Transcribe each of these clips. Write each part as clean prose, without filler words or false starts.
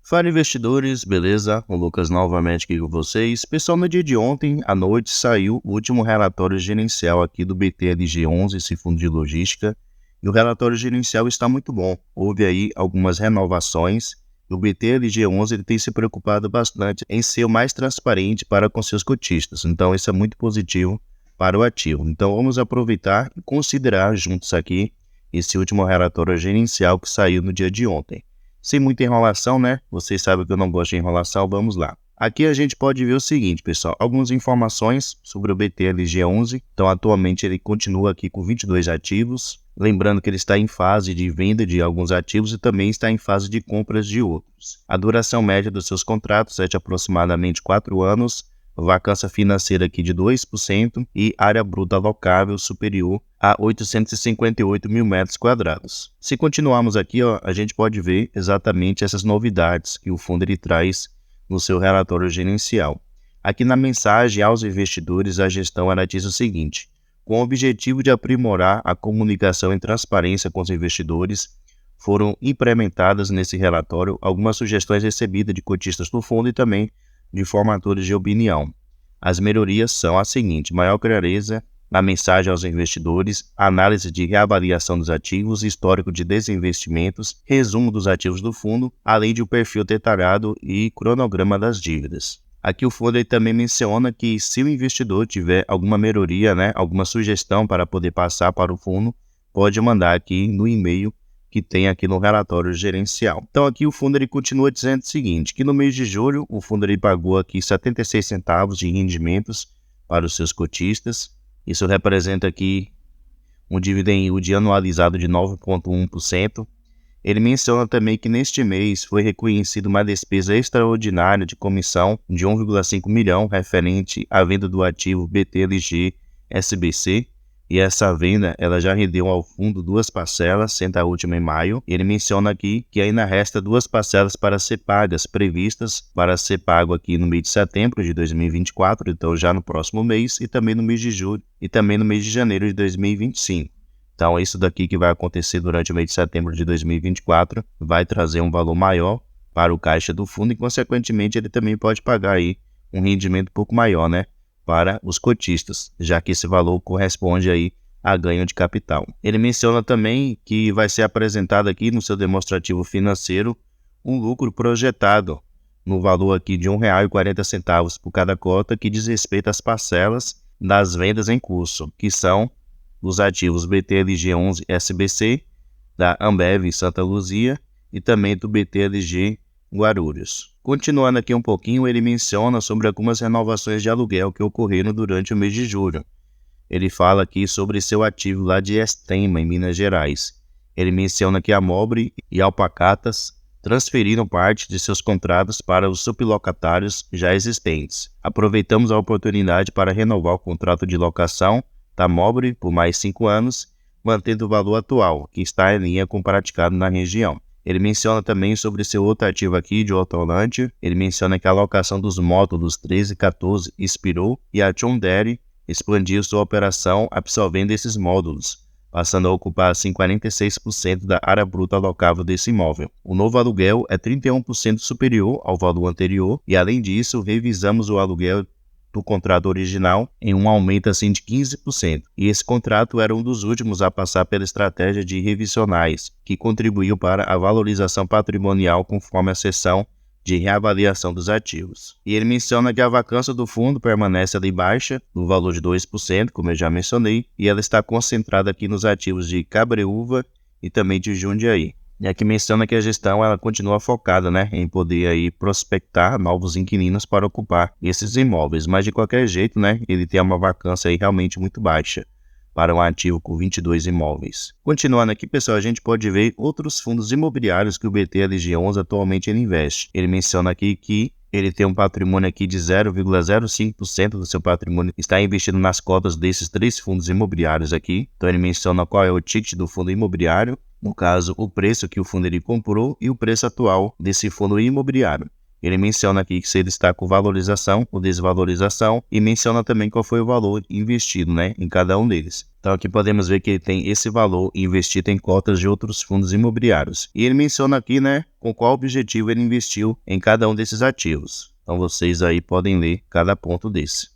Fala investidores, beleza? O Lucas novamente aqui com vocês. Pessoal, no dia de ontem à noite saiu o último relatório gerencial aqui do BTLG11, esse fundo de logística, e o relatório gerencial está muito bom. Houve aí algumas renovações. O BTLG11 ele tem se preocupado bastante em ser o mais transparente para com seus cotistas, então isso é muito positivo para o ativo. Então vamos aproveitar e considerar juntos aqui esse último relatório gerencial que saiu no dia de ontem. Sem muita enrolação, né? Vocês sabem que eu não gosto de enrolação, vamos lá. Aqui a gente pode ver o seguinte, pessoal, algumas informações sobre o BTLG11. Então, atualmente ele continua aqui com 22 ativos. Lembrando que ele está em fase de venda de alguns ativos e também está em fase de compras de outros. A duração média dos seus contratos é de aproximadamente 4 anos. Vacância financeira aqui de 2% e área bruta alocável superior a 858 mil metros quadrados. Se continuarmos aqui, a gente pode ver exatamente essas novidades que o fundo ele traz no seu relatório gerencial. Aqui na mensagem aos investidores, a gestão ela diz o seguinte: com o objetivo de aprimorar a comunicação e transparência com os investidores, foram implementadas nesse relatório algumas sugestões recebidas de cotistas do fundo e também de formadores de opinião. As melhorias são as seguintes: maior clareza na mensagem aos investidores, análise de reavaliação dos ativos, histórico de desinvestimentos, resumo dos ativos do fundo, além de um perfil detalhado e cronograma das dívidas. Aqui o fundo ele também menciona que se o investidor tiver alguma melhoria, alguma sugestão para poder passar para o fundo, pode mandar aqui no e-mail que tem aqui no relatório gerencial. Então aqui o fundo ele continua dizendo o seguinte, que no mês de julho o fundo ele pagou aqui 76 centavos de rendimentos para os seus cotistas. Isso representa aqui um dividend yield anualizado de 9,1%. Ele menciona também que neste mês foi reconhecido uma despesa extraordinária de comissão de 1,5 milhão referente à venda do ativo BTLG SBC. E essa venda ela já rendeu ao fundo 2 parcelas, sendo a última em maio. Ele menciona aqui que ainda resta 2 parcelas para ser pagas, previstas para ser pago aqui no mês de setembro de 2024, então já no próximo mês, e também no mês de julho e também no mês de janeiro de 2025. Então isso daqui que vai acontecer durante o mês de setembro de 2024 vai trazer um valor maior para o caixa do fundo e consequentemente ele também pode pagar aí um rendimento um pouco maior, para os cotistas, já que esse valor corresponde aí a ganho de capital. Ele menciona também que vai ser apresentado aqui no seu demonstrativo financeiro um lucro projetado no valor aqui de R$ 1,40 por cada cota, que diz respeito às parcelas das vendas em curso, que são os ativos BTLG11 SBC, da Ambev Santa Luzia e também do BTLG Guarulhos. Continuando aqui um pouquinho, ele menciona sobre algumas renovações de aluguel que ocorreram durante o mês de julho. Ele fala aqui sobre seu ativo lá de Extrema, em Minas Gerais. Ele menciona que a Mobre e Alpacatas transferiram parte de seus contratos para os sublocatários já existentes. Aproveitamos a oportunidade para renovar o contrato de locação da Mobre por mais 5 anos, mantendo o valor atual, que está em linha com o praticado na região. Ele menciona também sobre seu outro ativo aqui de Hortolândia. Ele menciona que a alocação dos módulos 13 e 14 expirou e a John Deere expandiu sua operação absorvendo esses módulos, passando a ocupar assim 46% da área bruta alocável desse imóvel. O novo aluguel é 31% superior ao valor anterior e, além disso, revisamos o aluguel do contrato original em um aumento assim de 15%. E esse contrato era um dos últimos a passar pela estratégia de revisionais, que contribuiu para a valorização patrimonial conforme a seção de reavaliação dos ativos. E ele menciona que a vacância do fundo permanece ali baixa, no valor de 2%, como eu já mencionei, e ela está concentrada aqui nos ativos de Cabreúva e também de Jundiaí. E aqui menciona que a gestão ela continua focada em poder aí prospectar novos inquilinos para ocupar esses imóveis, mas de qualquer jeito ele tem uma vacância aí realmente muito baixa para um ativo com 22 imóveis. Continuando aqui, pessoal, a gente pode ver outros fundos imobiliários que o BTLG11 atualmente ele investe. Ele menciona aqui que ele tem um patrimônio aqui de 0,05% do seu patrimônio está investido nas cotas desses 3 fundos imobiliários aqui. Então ele menciona qual é o ticket do fundo imobiliário, no caso o preço que o fundo ele comprou e o preço atual desse fundo imobiliário. Ele menciona aqui que se ele está com valorização ou desvalorização e menciona também qual foi o valor investido, né, em cada um deles. Então aqui podemos ver que ele tem esse valor investido em cotas de outros fundos imobiliários. E ele menciona aqui, né, com qual objetivo ele investiu em cada um desses ativos. Então vocês aí podem ler cada ponto desse.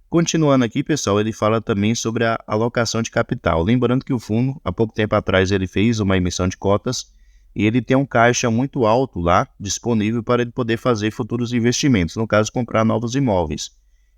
Continuando aqui, pessoal, ele fala também sobre a alocação de capital. Lembrando que o fundo, há pouco tempo atrás, ele fez uma emissão de cotas e ele tem um caixa muito alto lá, disponível para ele poder fazer futuros investimentos, no caso, comprar novos imóveis.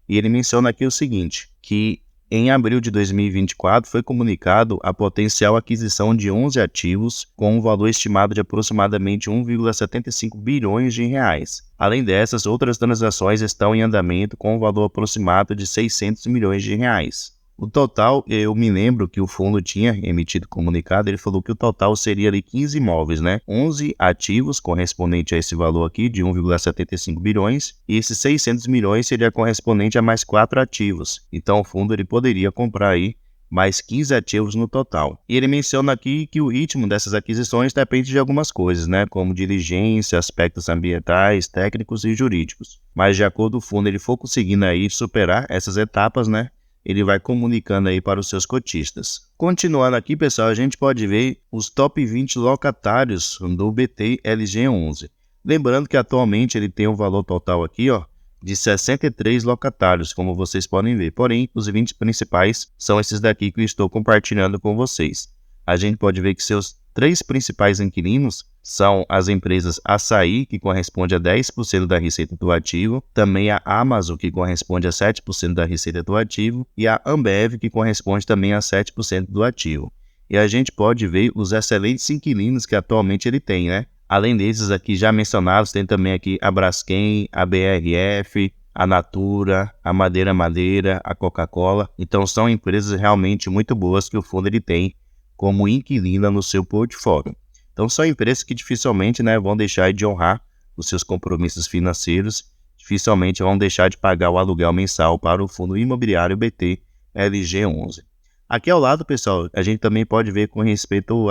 E ele menciona aqui o seguinte, que em abril de 2024 foi comunicado a potencial aquisição de 11 ativos com um valor estimado de aproximadamente 1,75 bilhões de reais. Além dessas, outras transações estão em andamento com um valor aproximado de 600 milhões de reais. O total, eu me lembro que o fundo tinha emitido comunicado, ele falou que o total seria ali 15 imóveis, né? 11 ativos, correspondente a esse valor aqui de 1,75 bilhões, e esses 600 milhões seria correspondente a mais 4 ativos. Então o fundo ele poderia comprar aí mais 15 ativos no total. E ele menciona aqui que o ritmo dessas aquisições depende de algumas coisas, né? Como diligência, aspectos ambientais, técnicos e jurídicos. Mas de acordo com o fundo, ele for conseguindo aí superar essas etapas, né? Ele vai comunicando aí para os seus cotistas. Continuando aqui, pessoal, a gente pode ver os top 20 locatários do BT-LG11. Lembrando que atualmente ele tem um valor total aqui, ó, de 63 locatários, como vocês podem ver. Porém, os 20 principais são esses daqui que eu estou compartilhando com vocês. A gente pode ver que seus 3 principais inquilinos são as empresas Assaí, que corresponde a 10% da receita do ativo, também a Amazon, que corresponde a 7% da receita do ativo, e a Ambev, que corresponde também a 7% do ativo. E a gente pode ver os excelentes inquilinos que atualmente ele tem, né? Além desses aqui já mencionados, tem também aqui a Braskem, a BRF, a Natura, a Madeira, a Coca-Cola. Então são empresas realmente muito boas que o fundo ele tem como inquilina no seu portfólio. Então são empresas que dificilmente, né, vão deixar de honrar os seus compromissos financeiros, dificilmente vão deixar de pagar o aluguel mensal para o fundo imobiliário BT LG11. Aqui ao lado, pessoal, a gente também pode ver com respeito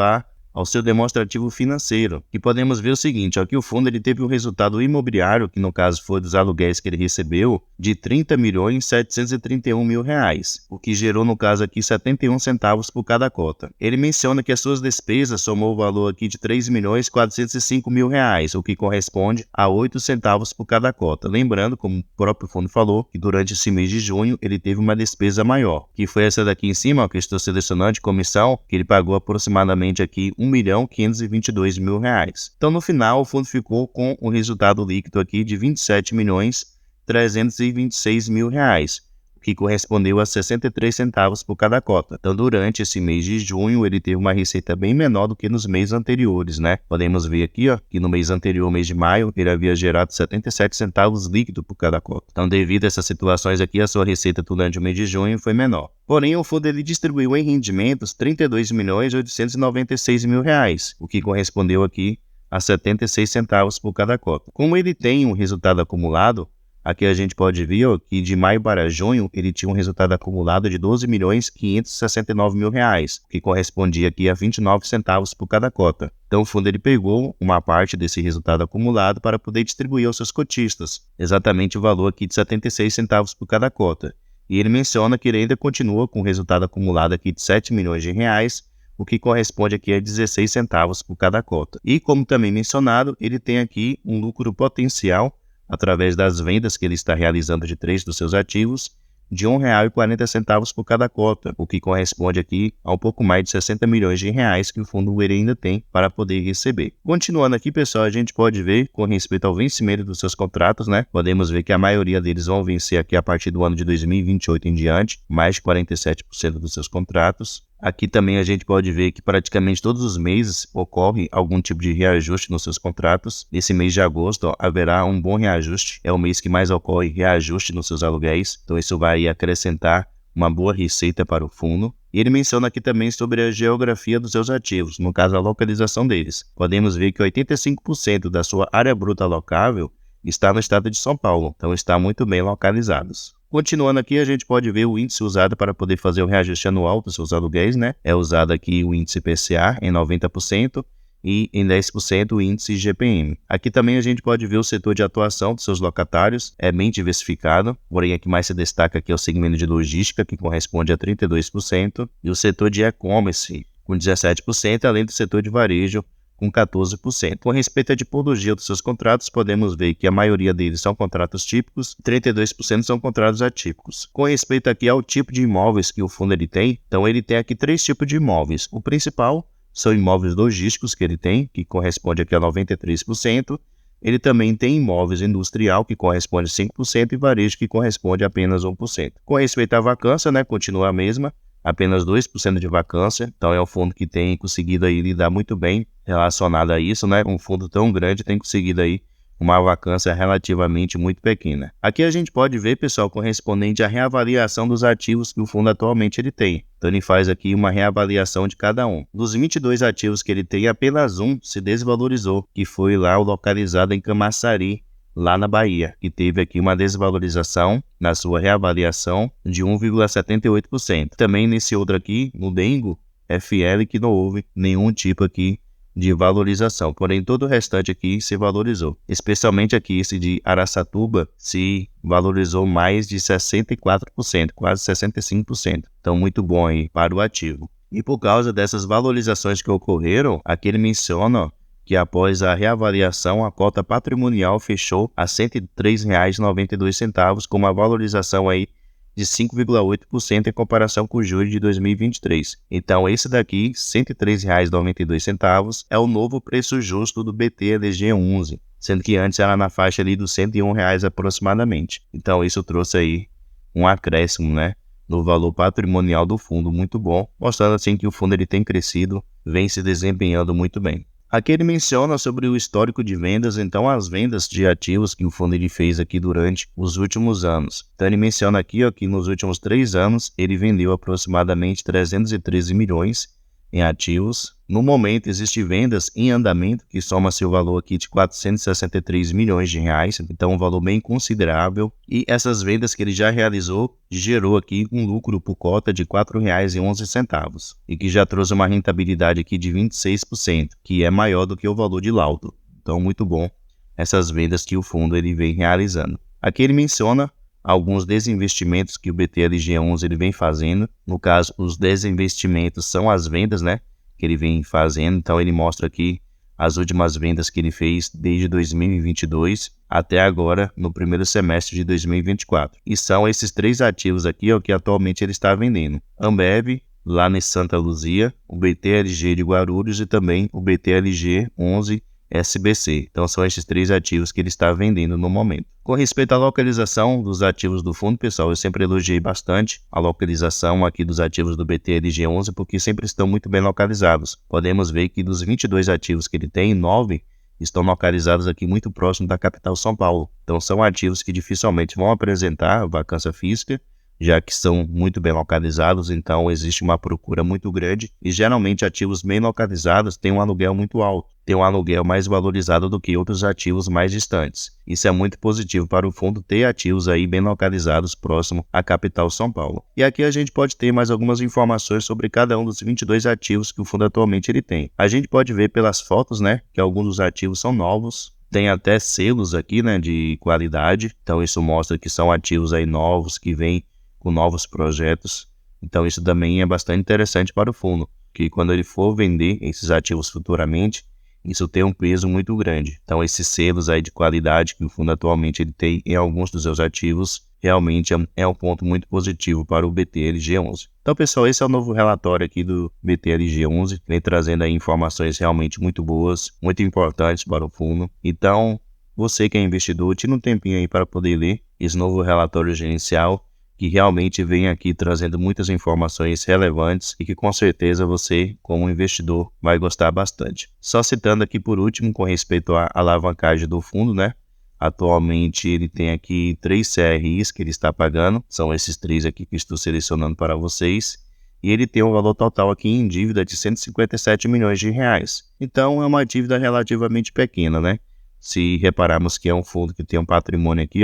ao seu demonstrativo financeiro, que podemos ver o seguinte, aqui o fundo ele teve um resultado imobiliário, que no caso foi dos aluguéis que ele recebeu, de R$ 30.731.000 reais, o que gerou no caso aqui 71 centavos por cada cota. Ele menciona que as suas despesas somou o valor aqui de R$ 3.405.000 reais, o que corresponde a 8 centavos por cada cota. Lembrando, como o próprio fundo falou, que durante esse mês de junho ele teve uma despesa maior, que foi essa daqui em cima, ó, que eu estou selecionando de comissão, que ele pagou aproximadamente aqui R$ 1.522.000 reais. Então no final o fundo ficou com um resultado líquido aqui de R$ 27.326.000 reais, o que correspondeu a 63 centavos por cada cota. Então durante esse mês de junho ele teve uma receita bem menor do que nos meses anteriores, né? Podemos ver aqui, ó, que no mês anterior, mês de maio, ele havia gerado 77 centavos líquido por cada cota. Então devido a essas situações aqui, a sua receita durante o mês de junho foi menor. Porém, o fundo ele distribuiu em rendimentos R$ 32.896.000 reais, o que correspondeu aqui a 76 centavos por cada cota. Como ele tem um resultado acumulado, aqui a gente pode ver, ó, que de maio para junho ele tinha um resultado acumulado de R$ 12.569.000 reais, o que correspondia aqui a 29 centavos por cada cota. Então o fundo ele pegou uma parte desse resultado acumulado para poder distribuir aos seus cotistas, exatamente o valor aqui de 76 centavos por cada cota. E ele menciona que ele ainda continua com o resultado acumulado aqui de 7 milhões de reais, o que corresponde aqui a 16 centavos por cada cota. E como também mencionado, ele tem aqui um lucro potencial através das vendas que ele está realizando de 3 dos seus ativos, de R$ 1,40 por cada cota, o que corresponde aqui a um pouco mais de 60 milhões de reais que o fundo ele ainda tem para poder receber. Continuando aqui, pessoal, a gente pode ver com respeito ao vencimento dos seus contratos, né? Podemos ver que a maioria deles vão vencer aqui a partir do ano de 2028 em diante, mais de 47% dos seus contratos. Aqui também a gente pode ver que praticamente todos os meses ocorre algum tipo de reajuste nos seus contratos. Nesse mês de agosto, ó, haverá um bom reajuste. É o mês que mais ocorre reajuste nos seus aluguéis. Então isso vai acrescentar uma boa receita para o fundo. E ele menciona aqui também sobre a geografia dos seus ativos, no caso a localização deles. Podemos ver que 85% da sua área bruta alocável está no estado de São Paulo, então está muito bem localizados. Continuando aqui, a gente pode ver o índice usado para poder fazer o reajuste anual dos seus aluguéis, né? É usado aqui o índice IPCA em 90%, e em 10% o índice GPM. Aqui também a gente pode ver o setor de atuação dos seus locatários, é bem diversificado, porém aqui mais se destaca aqui é o segmento de logística, que corresponde a 32%, e o setor de e-commerce, com 17%, além do setor de varejo, com 14%. Com respeito à tipologia dos seus contratos, podemos ver que a maioria deles são contratos típicos, 32% são contratos atípicos. Com respeito aqui ao tipo de imóveis que o fundo ele tem, então ele tem aqui 3 tipos de imóveis. O principal são imóveis logísticos que ele tem, que corresponde aqui a 93%. Ele também tem imóveis industrial, que corresponde a 5%, e varejo, que corresponde a apenas 1%. Com respeito à vacância, continua a mesma, apenas 2% de vacância. Então é um fundo que tem conseguido aí lidar muito bem relacionado a isso, Um fundo tão grande tem conseguido aí uma vacância relativamente muito pequena. Aqui a gente pode ver, pessoal, correspondente à reavaliação dos ativos que o fundo atualmente ele tem. Então ele faz aqui uma reavaliação de cada um. Dos 22 ativos que ele tem, apenas um se desvalorizou, que foi lá o localizado em Camaçari, lá na Bahia, que teve aqui uma desvalorização na sua reavaliação de 1,78%. Também nesse outro aqui, no Dengo, FL, que não houve nenhum tipo aqui de valorização, porém todo o restante aqui se valorizou, especialmente aqui esse de Araçatuba se valorizou mais de 64%, quase 65%, então muito bom aí para o ativo. E por causa dessas valorizações que ocorreram, aqui ele menciona que após a reavaliação a cota patrimonial fechou a R$ 103,92, com uma valorização aí de 5,8% em comparação com o julho de 2023. Então esse daqui, R$ 103,92, é o novo preço justo do BTLG11, sendo que antes era na faixa ali dos R$ 101 aproximadamente. Então isso trouxe aí um acréscimo, no valor patrimonial do fundo, muito bom, mostrando assim que o fundo ele tem crescido, vem se desempenhando muito bem. Aqui ele menciona sobre o histórico de vendas, então as vendas de ativos que o fundo ele fez aqui durante os últimos anos. Então ele menciona aqui que nos últimos 3 anos ele vendeu aproximadamente 313 milhões em ativos. No momento existem vendas em andamento, que soma-se o valor aqui de 463 milhões de reais, então um valor bem considerável. E essas vendas que ele já realizou, gerou aqui um lucro por cota de R$ 4,11, e que já trouxe uma rentabilidade aqui de 26%, que é maior do que o valor de laudo. Então muito bom essas vendas que o fundo ele vem realizando. Aqui ele menciona alguns desinvestimentos que o BTLG11 ele vem fazendo. No caso, os desinvestimentos são as vendas, que ele vem fazendo. Então ele mostra aqui as últimas vendas que ele fez desde 2022 até agora no primeiro semestre de 2024. E são esses 3 ativos aqui que atualmente ele está vendendo: Ambev, lá em Santa Luzia, o BTLG de Guarulhos e também o BTLG11 SBC. Então são esses 3 ativos que ele está vendendo no momento. Com respeito à localização dos ativos do fundo, pessoal, eu sempre elogiei bastante a localização aqui dos ativos do BTLG11, porque sempre estão muito bem localizados. Podemos ver que dos 22 ativos que ele tem, 9 estão localizados aqui muito próximo da capital São Paulo. Então são ativos que dificilmente vão apresentar vacância física, já que são muito bem localizados, então existe uma procura muito grande e geralmente ativos bem localizados têm um aluguel muito alto, têm um aluguel mais valorizado do que outros ativos mais distantes. Isso é muito positivo para o fundo ter ativos aí bem localizados próximo à capital São Paulo. E aqui a gente pode ter mais algumas informações sobre cada um dos 22 ativos que o fundo atualmente ele tem. A gente pode ver pelas fotos, que alguns dos ativos são novos. Tem até selos aqui, de qualidade, então isso mostra que são ativos aí novos que vêm com novos projetos. Então isso também é bastante interessante para o fundo, que quando ele for vender esses ativos futuramente, isso tem um peso muito grande. Então esses selos aí de qualidade que o fundo atualmente ele tem em alguns dos seus ativos, realmente é um ponto muito positivo para o BTLG11. Então pessoal, esse é o novo relatório aqui do BTLG11, vem trazendo aí informações realmente muito boas, muito importantes para o fundo. Então você que é investidor, tira um tempinho aí para poder ler esse novo relatório gerencial, que realmente vem aqui trazendo muitas informações relevantes e que com certeza você, como investidor, vai gostar bastante. Só citando aqui por último, com respeito à alavancagem do fundo, atualmente ele tem aqui 3 CRIs que ele está pagando, são esses 3 aqui que estou selecionando para vocês, e ele tem um valor total aqui em dívida de 157 milhões de reais. Então é uma dívida relativamente pequena, Se repararmos que é um fundo que tem um patrimônio aqui,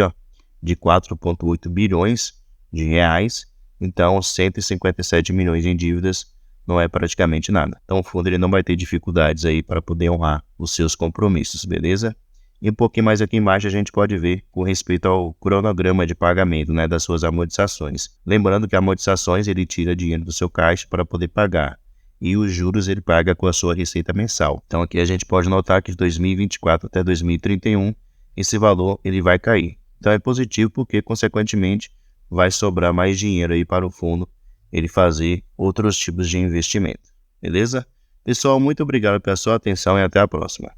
de 4,8 bilhões de reais, então 157 milhões em dívidas não é praticamente nada. Então o fundo ele não vai ter dificuldades aí para poder honrar os seus compromissos, beleza? E um pouquinho mais aqui embaixo a gente pode ver com respeito ao cronograma de pagamento, né, das suas amortizações. Lembrando que amortizações ele tira dinheiro do seu caixa para poder pagar. E os juros ele paga com a sua receita mensal. Então aqui a gente pode notar que de 2024 até 2031 esse valor ele vai cair. Então é positivo porque consequentemente vai sobrar mais dinheiro aí para o fundo ele fazer outros tipos de investimento. Beleza? Pessoal, muito obrigado pela sua atenção e até a próxima.